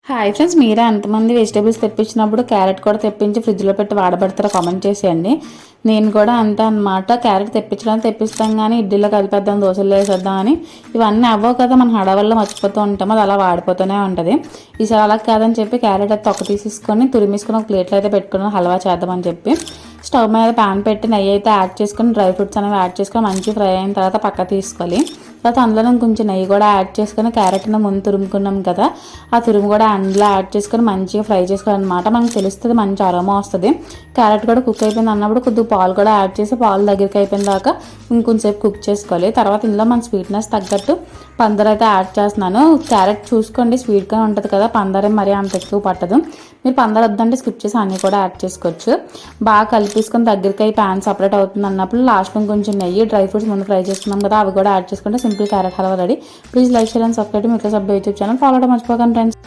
Hi friends, మీరే ఎంతమంది vegetables తెప్పించినప్పుడు carrot కూడా తెప్పించి ఫ్రిడ్జ్లో పెట్టి వాడబెడతారో కామెంట్ చేసేయండి. నేను కూడా అంతే అనమాట. క్యారెట్ తెప్పిస్తాం కానీ ఇడ్లీలో కలిపేద్దాం, దోశలు వేసేద్దాం అని ఇవన్నీ అవ్వవు కదా. మనం హడావల్లో మర్చిపోతూ ఉంటాం, అది అలా వాడిపోతూనే ఉంటుంది. ఈసారి అలా కాదని చెప్పి క్యారెట్ అయితే తొక్క తీసేసుకొని తురిమేసుకొని ఒక ప్లేట్లో అయితే పెట్టుకుని హల్వా చేద్దామని చెప్పి స్టవ్ మీద ప్యాన్ పెట్టి నెయ్యి అయితే యాడ్ చేసుకొని డ్రై ఫ్రూట్స్ అనేవి యాడ్ చేసుకొని మంచి ఫ్రై అయిన తర్వాత పక్క తీసుకోవాలి. తర్వాత అందులో కొంచెం నెయ్యి కూడా యాడ్ చేసుకొని క్యారెట్ని ముందు తురుముకున్నాం కదా, ఆ తురుము కూడా అందులో యాడ్ చేసుకొని మంచిగా ఫ్రై చేసుకోవాలన్నమాట. మనకు తెలుస్తుంది, మంచి అరోమా వస్తుంది. క్యారెట్ కూడా కుక్ అయిపోయింది అన్నప్పుడు కొద్దిగా పాలు కూడా యాడ్ చేసి పాలు దగ్గరికి అయిపోయిన దాకా ఇంకొంచెంసేపు కుక్ చేసుకోవాలి. తర్వాత ఇందులో మన స్వీట్నెస్ తగ్గట్టు పందర్ అయితే యాడ్ చేస్తున్నాను. క్యారెట్ చూసుకోండి, స్వీట్గా ఉంటుంది కదా, పందరేం మరీ అంత ఎక్కువ పట్టదు. మీరు పందర్ వద్దంటే స్కిప్ చేసి అన్నీ కూడా యాడ్ చేసుకోవచ్చు. బాగా కలిపేసుకొని దగ్గరికి అయి ప్యాన్ సపరేట్ అవుతుంది అన్నప్పుడు లాస్ట్లో కొంచెం నెయ్యి, డ్రై ఫ్రూట్స్ ముందు ఫ్రై చేసుకున్నాం కదా, అవి కూడా యాడ్ చేసుకుంటే simple carrot halwa ready. Please like, share and subscribe. మీకు సబ్ యూట్యూబ్ ఛానల్ ఫాలో అవడం మర్చిపోకండి ఫ్రెండ్స్.